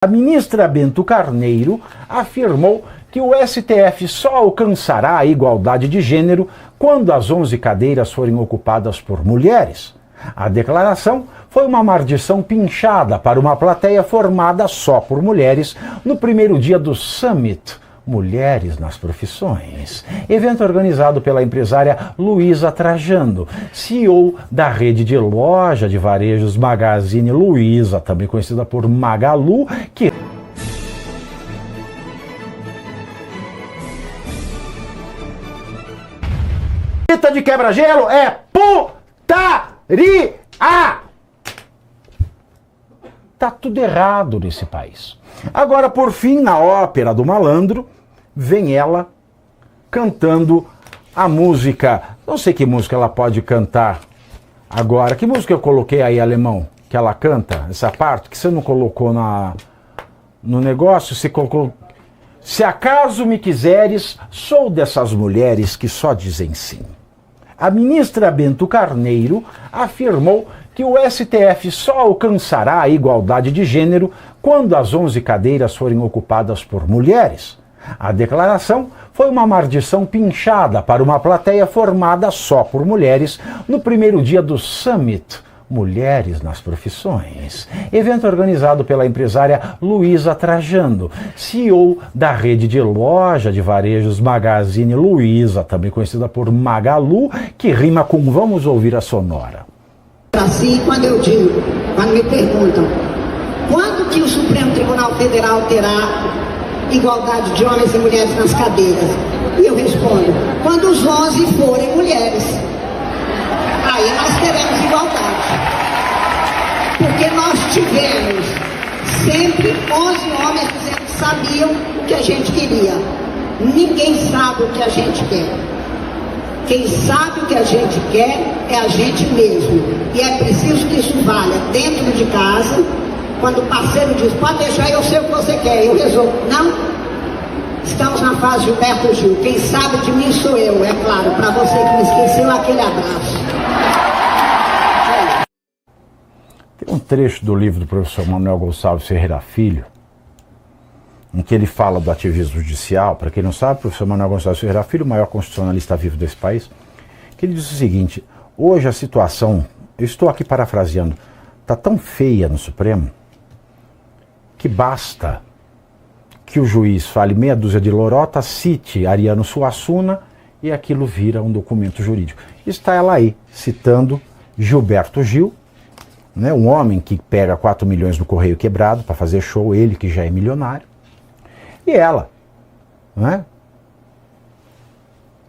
A ministra Bento Carneiro afirmou que o STF só alcançará a igualdade de gênero quando as 11 cadeiras forem ocupadas por mulheres. A declaração foi uma maldição pinchada para uma plateia formada só por mulheres no primeiro dia do Summit Mulheres nas Profissões, evento organizado pela empresária Luísa Trajano, CEO da rede de loja de varejos Magazine Luiza, também conhecida por Magalu, que de quebra-gelo é putaria! Tá tudo errado nesse país. Agora, por fim, na Ópera do Malandro, vem ela cantando a música. Não sei que música ela pode cantar agora. Que música eu coloquei aí, alemão? Que ela canta, essa parte que você não colocou no negócio, você colocou. Se acaso me quiseres, sou dessas mulheres que só dizem sim. A ministra Bento Carneiro afirmou que o STF só alcançará a igualdade de gênero quando as 11 cadeiras forem ocupadas por mulheres. A declaração foi uma maldição pinchada para uma plateia formada só por mulheres no primeiro dia do Summit Mulheres nas Profissões, evento organizado pela empresária Luísa Trajano, CEO da rede de loja de varejos Magazine Luiza, também conhecida por Magalu, que rima com vamos ouvir a sonora. Assim, quando me perguntam quando que o Supremo Tribunal Federal terá igualdade de homens e mulheres nas cadeiras, e eu respondo, quando os 11 forem mulheres, aí nós teremos igualdade. Porque nós tivemos sempre 11 homens dizendo que sabiam o que a gente queria. Ninguém sabe o que a gente quer. Quem sabe o que a gente quer é a gente mesmo. E é preciso que isso valha dentro de casa, quando o parceiro diz, pode deixar, eu sei o que você quer, eu resolvo. Não. Estamos na fase de Gilberto Gil. Quem sabe de mim sou eu, é claro. Para você que me esqueceu, aquele abraço. Tem um trecho do livro do professor Manuel Gonçalves Ferreira Filho, em que ele fala do ativismo judicial. Para quem não sabe, o professor Manuel Gonçalves Ferreira Filho, o maior constitucionalista vivo desse país, que ele diz o seguinte: hoje a situação, eu estou aqui parafraseando, está tão feia no Supremo que basta que o juiz fale meia dúzia de lorota, cite Ariano Suassuna e aquilo vira um documento jurídico. Está ela aí, citando Gilberto Gil, né, um homem que pega 4 milhões no correio quebrado para fazer show, ele que já é milionário, e ela, né?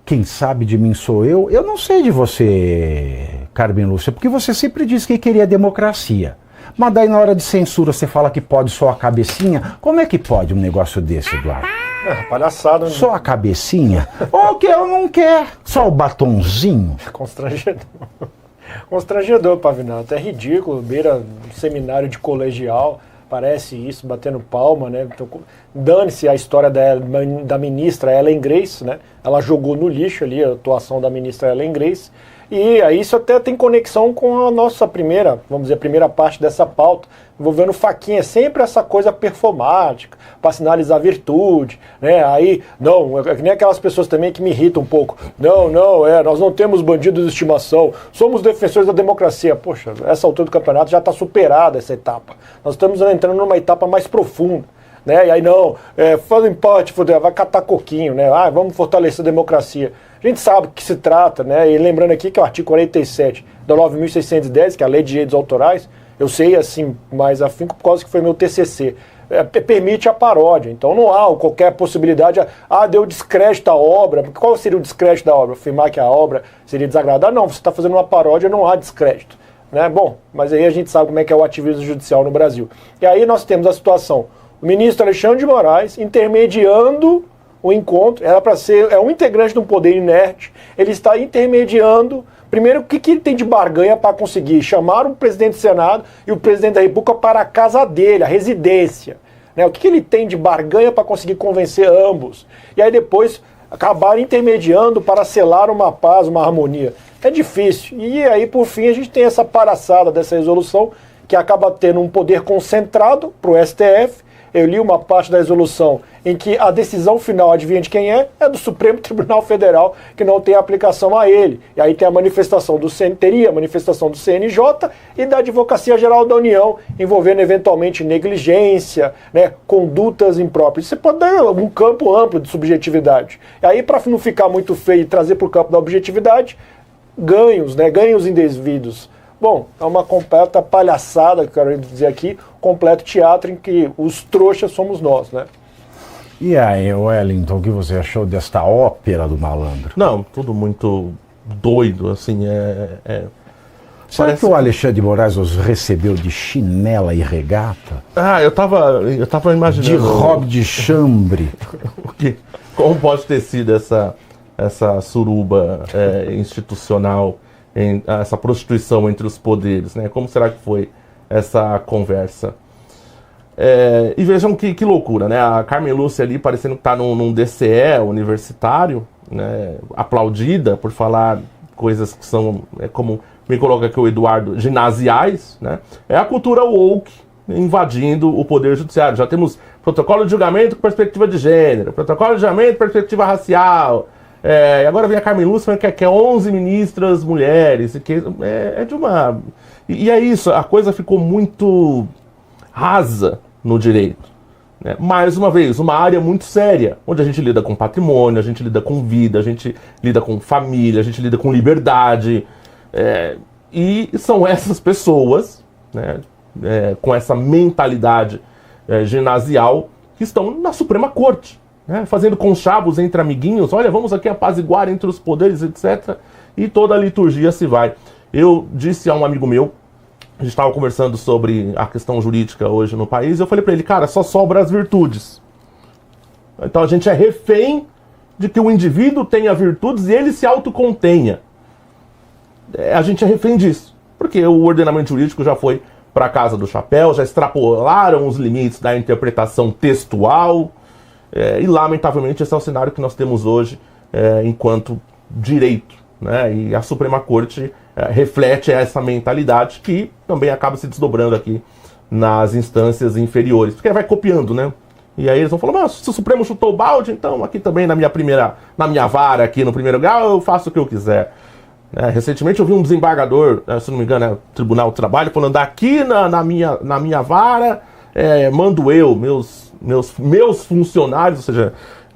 Quem sabe de mim sou eu. Eu não sei de você, Carmen Lúcia, porque você sempre disse que queria democracia. Mas daí na hora de censura você fala que pode só a cabecinha. Como é que pode um negócio desse, Eduardo? Palhaçada. Né? Só a cabecinha? Ou que eu não quero? Só o batonzinho? Constrangedor. Constrangedor, Pavinato. É ridículo, beira um seminário de colegial, parece isso, batendo palma, né? Então, dane-se a história da ministra Ellen Grace, né? Ela jogou no lixo ali a atuação da ministra Ellen Grace. E aí isso até tem conexão com a nossa primeira parte dessa pauta, envolvendo faquinha, sempre essa coisa performática, para sinalizar virtude, né? Aí, não, é que nem aquelas pessoas também que me irritam um pouco. Nós não temos bandidos de estimação, somos defensores da democracia. Poxa, essa altura do campeonato já está superada essa etapa. Nós estamos entrando numa etapa mais profunda. Né? E aí fazem parte, vai catar coquinho, né? Vamos fortalecer a democracia. A gente sabe do que se trata, né? E lembrando aqui que o artigo 47 da 9.610, que é a Lei de Direitos Autorais, eu sei assim mais afinco por causa que foi meu TCC, permite a paródia. Então não há qualquer possibilidade, deu descrédito à obra. Qual seria o descrédito da obra? Afirmar que a obra seria desagradável? Não, você está fazendo uma paródia, não há descrédito. Né? Bom, mas aí a gente sabe como é que é o ativismo judicial no Brasil. E aí nós temos a situação, o ministro Alexandre de Moraes intermediando o encontro, era para ser, um integrante de um poder inerte, ele está intermediando, primeiro, o que ele tem de barganha para conseguir chamar o presidente do Senado e o presidente da República para a casa dele, a residência, né? O que ele tem de barganha para conseguir convencer ambos, e aí depois acabar intermediando para selar uma paz, uma harmonia. É difícil, e aí por fim a gente tem essa palhaçada dessa resolução, que acaba tendo um poder concentrado para o STF, Eu li uma parte da resolução em que a decisão final, adivinha de quem é? É do Supremo Tribunal Federal, que não tem aplicação a ele. E aí tem a manifestação do teria a manifestação do CNJ e da Advocacia Geral da União, envolvendo eventualmente negligência, né, condutas impróprias. Você pode dar um campo amplo de subjetividade. E aí, para não ficar muito feio e trazer para o campo da objetividade, ganhos, né, ganhos indevidos. Bom, é uma completa palhaçada, que eu quero dizer aqui, completo teatro em que os trouxas somos nós, né? E aí, Wellington, o que você achou desta ópera do malandro? Não, tudo muito doido, assim, Será que o Alexandre de Moraes os recebeu de chinela e regata? eu tava imaginando... De robe de chambre? Como pode ter sido essa suruba institucional, essa prostituição entre os poderes, né? Como será que foi essa conversa? E vejam que loucura, né? A Carmen Lúcia ali parecendo que está num DCE universitário, né? Aplaudida por falar coisas que são, como me coloca aqui o Eduardo, ginasiais, né? É a cultura woke invadindo o poder judiciário. Já temos protocolo de julgamento com perspectiva de gênero, protocolo de julgamento com perspectiva racial. E agora vem a Carmen Lúcia que quer 11 ministras mulheres. Que é de uma... E é isso, a coisa ficou muito rasa no direito, né? Mais uma vez, uma área muito séria, onde a gente lida com patrimônio, a gente lida com vida, a gente lida com família, a gente lida com liberdade. E são essas pessoas, né, com essa mentalidade ginasial que estão na Suprema Corte, né, fazendo conchavos entre amiguinhos. Olha, vamos aqui apaziguar entre os poderes, etc. E toda a liturgia se vai. Eu disse a um amigo meu, a gente estava conversando sobre a questão jurídica hoje no país, eu falei para ele, cara, só sobra as virtudes. Então a gente é refém de que o indivíduo tenha virtudes e ele se autocontenha. A gente é refém disso, porque o ordenamento jurídico já foi para a casa do chapéu, já extrapolaram os limites da interpretação textual, e lamentavelmente esse é o cenário que nós temos hoje enquanto direito, né? E a Suprema Corte reflete essa mentalidade que também acaba se desdobrando aqui nas instâncias inferiores, porque vai copiando, né? E aí eles vão falar, mas se o Supremo chutou o balde, então aqui também na minha vara, aqui no primeiro grau, eu faço o que eu quiser. Recentemente eu vi um desembargador, se não me engano, Tribunal do Trabalho, falando aqui na minha vara, mando eu, meus funcionários, ou seja,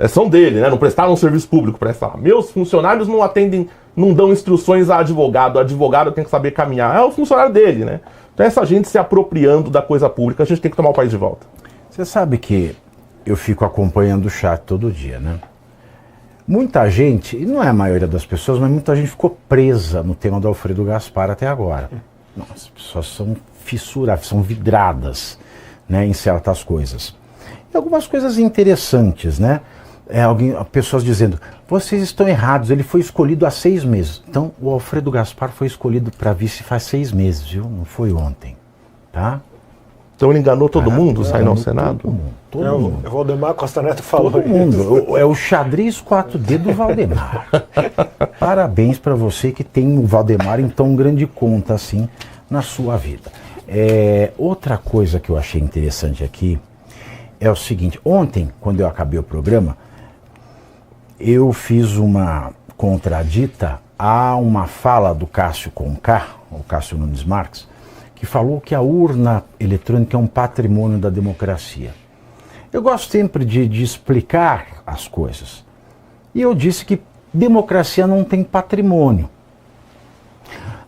são dele, né? Não prestaram um serviço público para essa. Meus funcionários não atendem, não dão instruções a advogado. O advogado tem que saber caminhar. É o funcionário dele, né? Então essa gente se apropriando da coisa pública, a gente tem que tomar o país de volta. Você sabe que eu fico acompanhando o chat todo dia, né? Muita gente, e não é a maioria das pessoas, mas muita gente ficou presa no tema do Alfredo Gaspar até agora. Não, as pessoas são fissuradas, são vidradas, né, em certas coisas. E algumas coisas interessantes, né? Pessoas dizendo, vocês estão errados, ele foi escolhido há 6 meses. Então, o Alfredo Gaspar foi escolhido para vice faz 6 meses, viu? Não foi ontem, tá? Então ele enganou todo mundo, saindo ao Senado? Todo mundo. O Valdemar Costa Neto falou todo mundo. É o xadrez 4D do Valdemar. Parabéns para você que tem o Valdemar em tão grande conta assim na sua vida. Outra coisa que eu achei interessante aqui é o seguinte, ontem, quando eu acabei o programa, eu fiz uma contradita a uma fala do Cássio Conká, o Cássio Nunes Marques, que falou que a urna eletrônica é um patrimônio da democracia. Eu gosto sempre de explicar as coisas. E eu disse que democracia não tem patrimônio.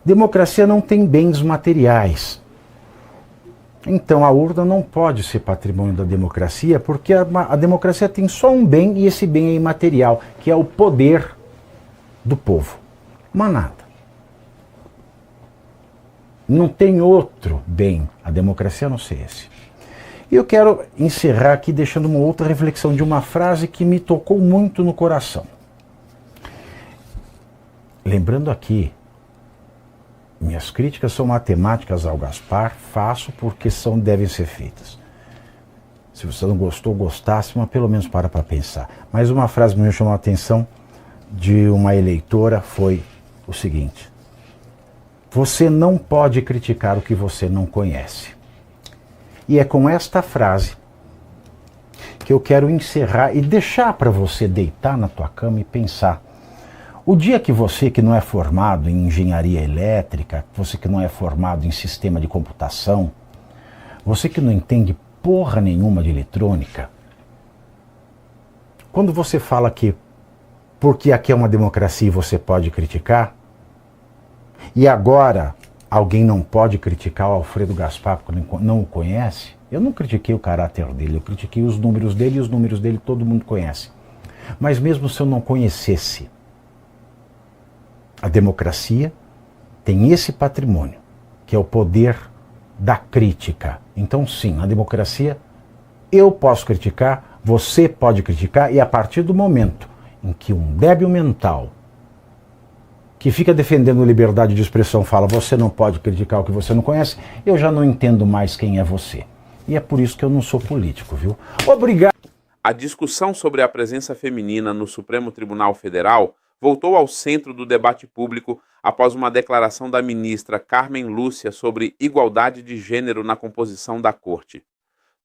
Democracia não tem bens materiais. Então a urna não pode ser patrimônio da democracia, porque a democracia tem só um bem e esse bem é imaterial, que é o poder do povo. Mas nada. Não tem outro bem, a democracia a não ser esse. E eu quero encerrar aqui deixando uma outra reflexão de uma frase que me tocou muito no coração. Lembrando aqui, minhas críticas são matemáticas ao Gaspar, faço porque devem ser feitas. Se você não gostou, gostasse, mas pelo menos para pensar. Mas uma frase que me chamou a atenção de uma eleitora foi o seguinte: você não pode criticar o que você não conhece. E é com esta frase que eu quero encerrar e deixar para você deitar na tua cama e pensar. O dia que você que não é formado em engenharia elétrica, você que não é formado em sistema de computação, você que não entende porra nenhuma de eletrônica, quando você fala que porque aqui é uma democracia e você pode criticar, e agora alguém não pode criticar o Alfredo Gaspar porque não o conhece, eu não critiquei o caráter dele, eu critiquei os números dele e os números dele todo mundo conhece. Mas mesmo se eu não conhecesse, a democracia tem esse patrimônio, que é o poder da crítica. Então sim, na democracia eu posso criticar, você pode criticar, e a partir do momento em que um débil mental que fica defendendo liberdade de expressão fala você não pode criticar o que você não conhece, eu já não entendo mais quem é você. E é por isso que eu não sou político, viu? Obrigado. A discussão sobre a presença feminina no Supremo Tribunal Federal voltou ao centro do debate público após uma declaração da ministra Carmen Lúcia sobre igualdade de gênero na composição da Corte.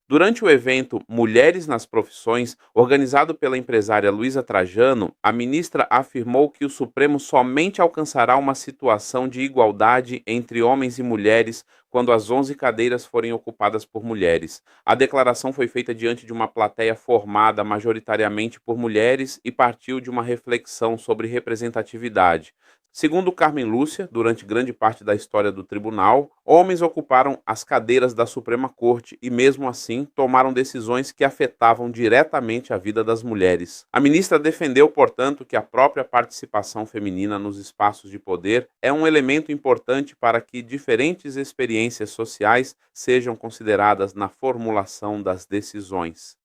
Durante o evento Mulheres nas Profissões, organizado pela empresária Luísa Trajano, a ministra afirmou que o Supremo somente alcançará uma situação de igualdade entre homens e mulheres quando as 11 cadeiras forem ocupadas por mulheres. A declaração foi feita diante de uma plateia formada majoritariamente por mulheres e partiu de uma reflexão sobre representatividade. Segundo Carmen Lúcia, durante grande parte da história do tribunal, homens ocuparam as cadeiras da Suprema Corte e, mesmo assim, tomaram decisões que afetavam diretamente a vida das mulheres. A ministra defendeu, portanto, que a própria participação feminina nos espaços de poder é um elemento importante para que diferentes experiências sociais sejam consideradas na formulação das decisões.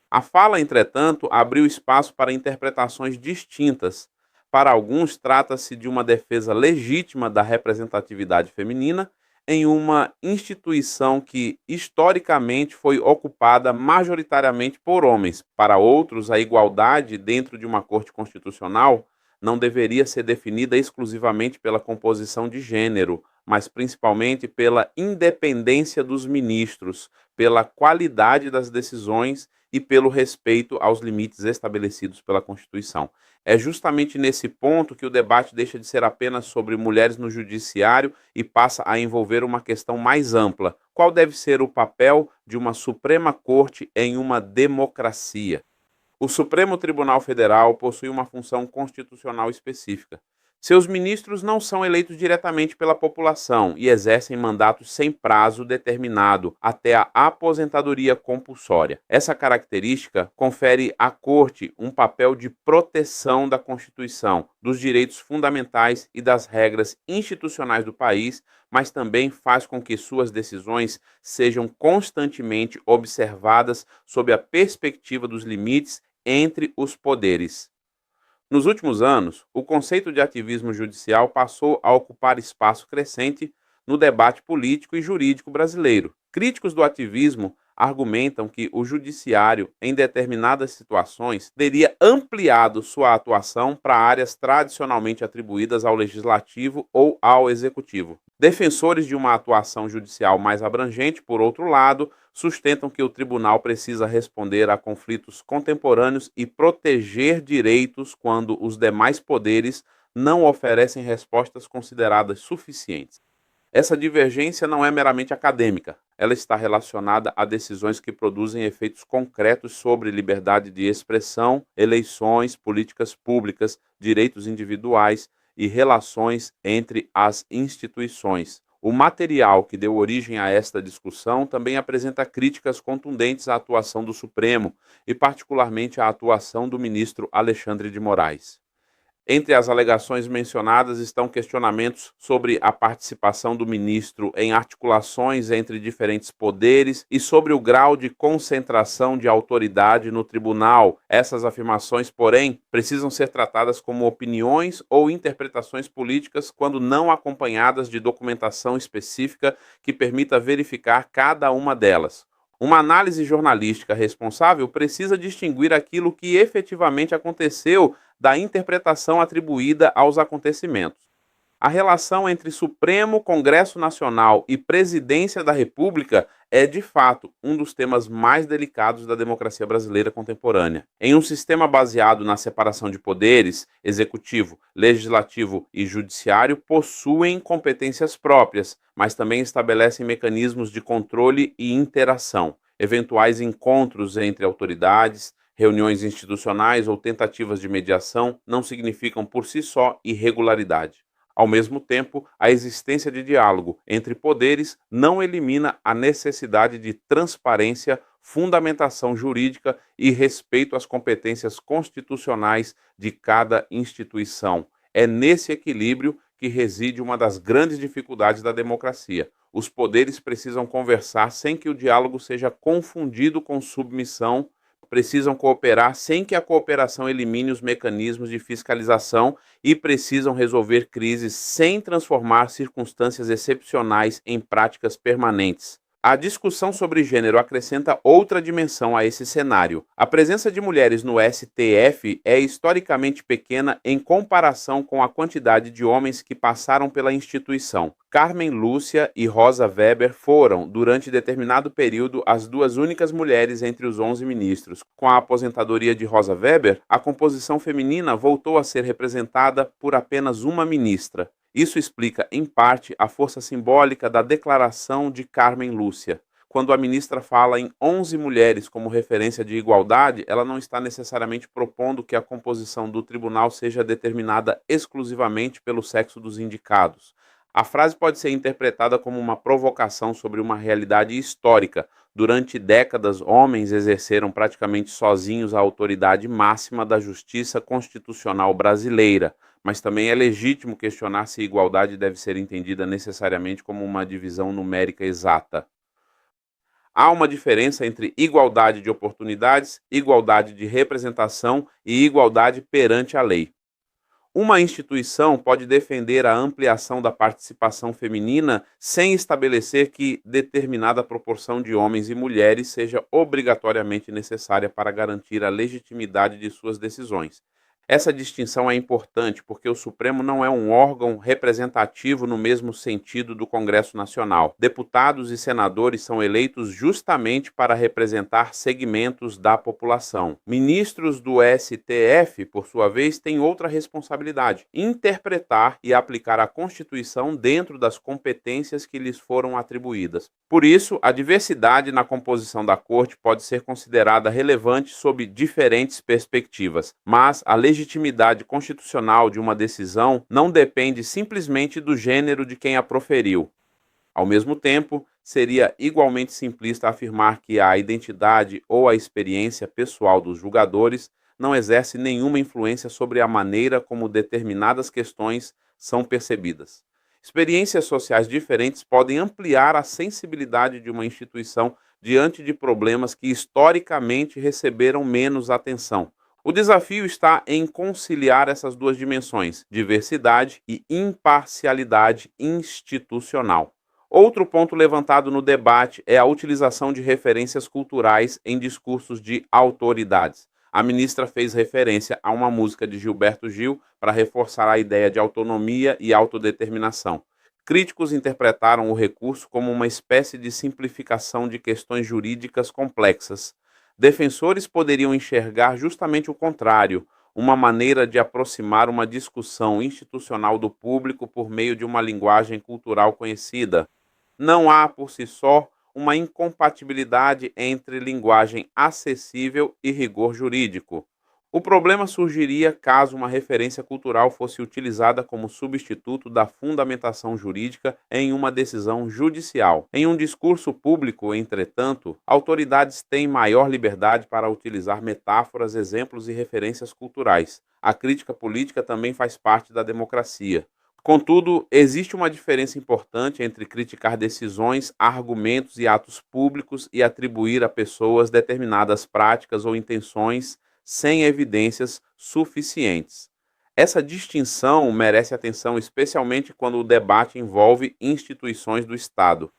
A fala, entretanto, abriu espaço para interpretações distintas. Para alguns, trata-se de uma defesa legítima da representatividade feminina em uma instituição que, historicamente, foi ocupada majoritariamente por homens. Para outros, a igualdade dentro de uma corte constitucional não deveria ser definida exclusivamente pela composição de gênero, mas principalmente pela independência dos ministros, pela qualidade das decisões e pelo respeito aos limites estabelecidos pela Constituição. É justamente nesse ponto que o debate deixa de ser apenas sobre mulheres no judiciário e passa a envolver uma questão mais ampla. Qual deve ser o papel de uma Suprema Corte em uma democracia? O Supremo Tribunal Federal possui uma função constitucional específica. Seus ministros não são eleitos diretamente pela população e exercem mandatos sem prazo determinado até a aposentadoria compulsória. Essa característica confere à Corte um papel de proteção da Constituição, dos direitos fundamentais e das regras institucionais do país, mas também faz com que suas decisões sejam constantemente observadas sob a perspectiva dos limites entre os poderes. Nos últimos anos, o conceito de ativismo judicial passou a ocupar espaço crescente no debate político e jurídico brasileiro. Críticos do ativismo argumentam que o judiciário, em determinadas situações, teria ampliado sua atuação para áreas tradicionalmente atribuídas ao legislativo ou ao executivo. Defensores de uma atuação judicial mais abrangente, por outro lado, sustentam que o tribunal precisa responder a conflitos contemporâneos e proteger direitos quando os demais poderes não oferecem respostas consideradas suficientes. Essa divergência não é meramente acadêmica, ela está relacionada a decisões que produzem efeitos concretos sobre liberdade de expressão, eleições, políticas públicas, direitos individuais e relações entre as instituições. O material que deu origem a esta discussão também apresenta críticas contundentes à atuação do Supremo e particularmente à atuação do ministro Alexandre de Moraes. Entre as alegações mencionadas estão questionamentos sobre a participação do ministro em articulações entre diferentes poderes e sobre o grau de concentração de autoridade no tribunal. Essas afirmações, porém, precisam ser tratadas como opiniões ou interpretações políticas quando não acompanhadas de documentação específica que permita verificar cada uma delas. Uma análise jornalística responsável precisa distinguir aquilo que efetivamente aconteceu da interpretação atribuída aos acontecimentos. A relação entre Supremo, Congresso Nacional e Presidência da República é, de fato, um dos temas mais delicados da democracia brasileira contemporânea. Em um sistema baseado na separação de poderes, executivo, legislativo e judiciário possuem competências próprias, mas também estabelecem mecanismos de controle e interação. Eventuais encontros entre autoridades, reuniões institucionais ou tentativas de mediação não significam por si só irregularidade. Ao mesmo tempo, a existência de diálogo entre poderes não elimina a necessidade de transparência, fundamentação jurídica e respeito às competências constitucionais de cada instituição. É nesse equilíbrio que reside uma das grandes dificuldades da democracia. Os poderes precisam conversar sem que o diálogo seja confundido com submissão, precisam cooperar sem que a cooperação elimine os mecanismos de fiscalização e precisam resolver crises sem transformar circunstâncias excepcionais em práticas permanentes. A discussão sobre gênero acrescenta outra dimensão a esse cenário. A presença de mulheres no STF é historicamente pequena em comparação com a quantidade de homens que passaram pela instituição. Carmen Lúcia e Rosa Weber foram, durante determinado período, as duas únicas mulheres entre os 11 ministros. Com a aposentadoria de Rosa Weber, a composição feminina voltou a ser representada por apenas uma ministra. Isso explica, em parte, a força simbólica da declaração de Carmen Lúcia. Quando a ministra fala em 11 mulheres como referência de igualdade, ela não está necessariamente propondo que a composição do tribunal seja determinada exclusivamente pelo sexo dos indicados. A frase pode ser interpretada como uma provocação sobre uma realidade histórica. Durante décadas, homens exerceram praticamente sozinhos a autoridade máxima da justiça constitucional brasileira, mas também é legítimo questionar se igualdade deve ser entendida necessariamente como uma divisão numérica exata. Há uma diferença entre igualdade de oportunidades, igualdade de representação e igualdade perante a lei. Uma instituição pode defender a ampliação da participação feminina sem estabelecer que determinada proporção de homens e mulheres seja obrigatoriamente necessária para garantir a legitimidade de suas decisões. Essa distinção é importante porque o Supremo não é um órgão representativo no mesmo sentido do Congresso Nacional. Deputados e senadores são eleitos justamente para representar segmentos da população. Ministros do STF, por sua vez, têm outra responsabilidade: interpretar e aplicar a Constituição dentro das competências que lhes foram atribuídas. Por isso, a diversidade na composição da Corte pode ser considerada relevante sob diferentes perspectivas, mas a legitimidade constitucional de uma decisão não depende simplesmente do gênero de quem a proferiu. Ao mesmo tempo, seria igualmente simplista afirmar que a identidade ou a experiência pessoal dos julgadores não exerce nenhuma influência sobre a maneira como determinadas questões são percebidas. Experiências sociais diferentes podem ampliar a sensibilidade de uma instituição diante de problemas que historicamente receberam menos atenção. O desafio está em conciliar essas duas dimensões, diversidade e imparcialidade institucional. Outro ponto levantado no debate é a utilização de referências culturais em discursos de autoridades. A ministra fez referência a uma música de Gilberto Gil para reforçar a ideia de autonomia e autodeterminação. Críticos interpretaram o recurso como uma espécie de simplificação de questões jurídicas complexas. Defensores poderiam enxergar justamente o contrário, uma maneira de aproximar uma discussão institucional do público por meio de uma linguagem cultural conhecida. Não há, por si só, uma incompatibilidade entre linguagem acessível e rigor jurídico. O problema surgiria caso uma referência cultural fosse utilizada como substituto da fundamentação jurídica em uma decisão judicial. Em um discurso público, entretanto, autoridades têm maior liberdade para utilizar metáforas, exemplos e referências culturais. A crítica política também faz parte da democracia. Contudo, existe uma diferença importante entre criticar decisões, argumentos e atos públicos e atribuir a pessoas determinadas práticas ou intenções sem evidências suficientes. Essa distinção merece atenção especialmente quando o debate envolve instituições do Estado.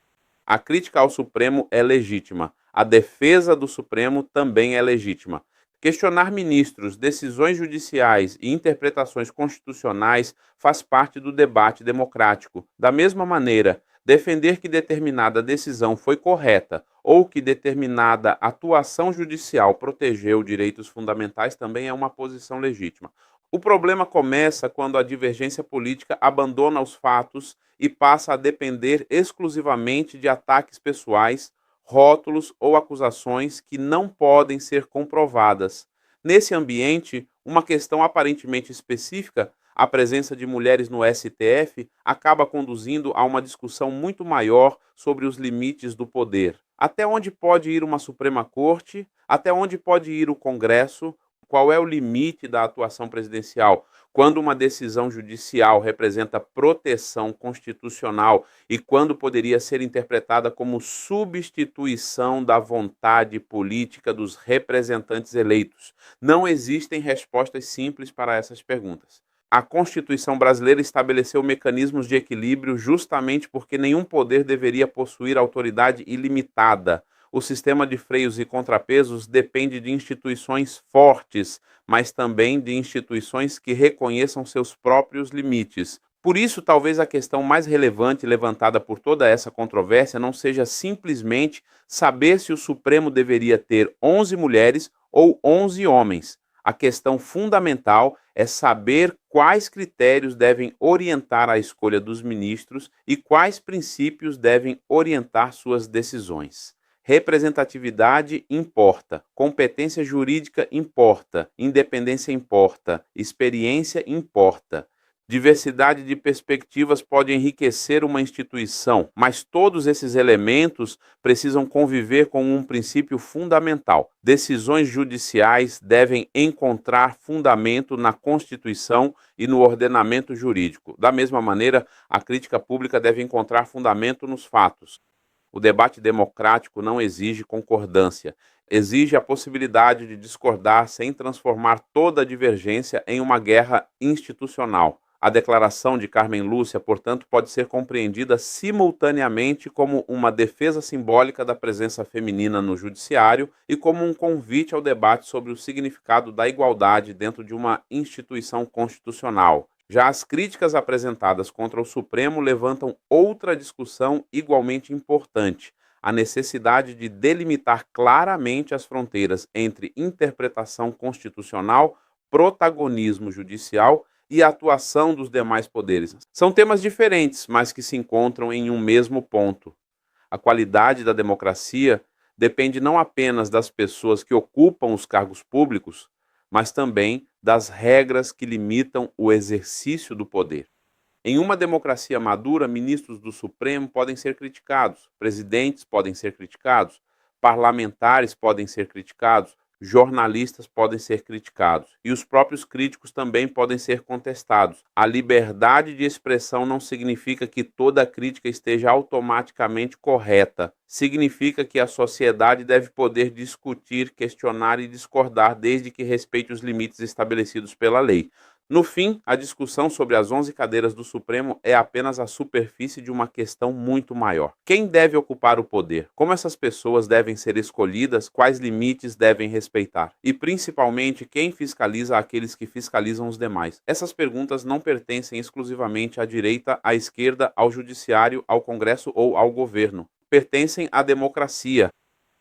A crítica ao Supremo é legítima. A defesa do Supremo também é legítima. Questionar ministros, decisões judiciais e interpretações constitucionais faz parte do debate democrático. Da mesma maneira, defender que determinada decisão foi correta ou que determinada atuação judicial protegeu direitos fundamentais também é uma posição legítima. O problema começa quando a divergência política abandona os fatos e passa a depender exclusivamente de ataques pessoais, rótulos ou acusações que não podem ser comprovadas. Nesse ambiente, uma questão aparentemente específica, a presença de mulheres no STF, acaba conduzindo a uma discussão muito maior sobre os limites do poder. Até onde pode ir uma Suprema Corte? Até onde pode ir o Congresso? Qual é o limite da atuação presidencial? Quando uma decisão judicial representa proteção constitucional e quando poderia ser interpretada como substituição da vontade política dos representantes eleitos? Não existem respostas simples para essas perguntas. A Constituição brasileira estabeleceu mecanismos de equilíbrio justamente porque nenhum poder deveria possuir autoridade ilimitada. O sistema de freios e contrapesos depende de instituições fortes, mas também de instituições que reconheçam seus próprios limites. Por isso, talvez a questão mais relevante levantada por toda essa controvérsia não seja simplesmente saber se o Supremo deveria ter 11 mulheres ou 11 homens. A questão fundamental é saber quais critérios devem orientar a escolha dos ministros e quais princípios devem orientar suas decisões. Representatividade importa, competência jurídica importa, independência importa, experiência importa. Diversidade de perspectivas pode enriquecer uma instituição, mas todos esses elementos precisam conviver com um princípio fundamental. Decisões judiciais devem encontrar fundamento na Constituição e no ordenamento jurídico. Da mesma maneira, a crítica pública deve encontrar fundamento nos fatos. O debate democrático não exige concordância, exige a possibilidade de discordar sem transformar toda a divergência em uma guerra institucional. A declaração de Carmen Lúcia, portanto, pode ser compreendida simultaneamente como uma defesa simbólica da presença feminina no judiciário e como um convite ao debate sobre o significado da igualdade dentro de uma instituição constitucional. Já as críticas apresentadas contra o Supremo levantam outra discussão igualmente importante: a necessidade de delimitar claramente as fronteiras entre interpretação constitucional, protagonismo judicial e atuação dos demais poderes. São temas diferentes, mas que se encontram em um mesmo ponto. A qualidade da democracia depende não apenas das pessoas que ocupam os cargos públicos, mas também das regras que limitam o exercício do poder. Em uma democracia madura, ministros do Supremo podem ser criticados, presidentes podem ser criticados, parlamentares podem ser criticados, jornalistas podem ser criticados e os próprios críticos também podem ser contestados. A liberdade de expressão não significa que toda crítica esteja automaticamente correta. Significa que a sociedade deve poder discutir, questionar e discordar desde que respeite os limites estabelecidos pela lei. No fim, a discussão sobre as 11 cadeiras do Supremo é apenas a superfície de uma questão muito maior. Quem deve ocupar o poder? Como essas pessoas devem ser escolhidas? Quais limites devem respeitar? E, principalmente, quem fiscaliza aqueles que fiscalizam os demais? Essas perguntas não pertencem exclusivamente à direita, à esquerda, ao judiciário, ao Congresso ou ao governo. Pertencem à democracia.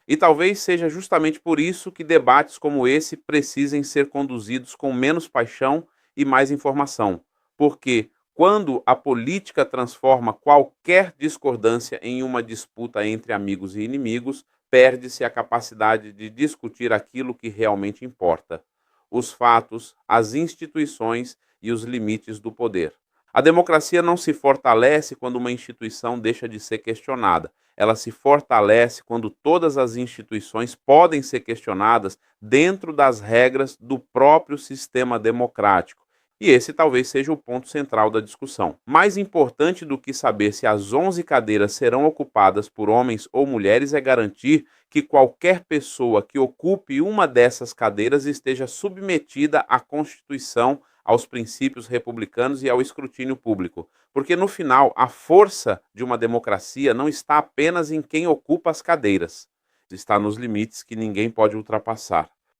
E talvez seja justamente por isso que debates como esse precisem ser conduzidos com menos paixão e mais informação, porque quando a política transforma qualquer discordância em uma disputa entre amigos e inimigos, perde-se a capacidade de discutir aquilo que realmente importa: os fatos, as instituições e os limites do poder. A democracia não se fortalece quando uma instituição deixa de ser questionada. Ela se fortalece quando todas as instituições podem ser questionadas dentro das regras do próprio sistema democrático. E esse talvez seja o ponto central da discussão. Mais importante do que saber se as 11 cadeiras serão ocupadas por homens ou mulheres é garantir que qualquer pessoa que ocupe uma dessas cadeiras esteja submetida à Constituição, aos princípios republicanos e ao escrutínio público. Porque, no final, a força de uma democracia não está apenas em quem ocupa as cadeiras, está nos limites que ninguém pode ultrapassar.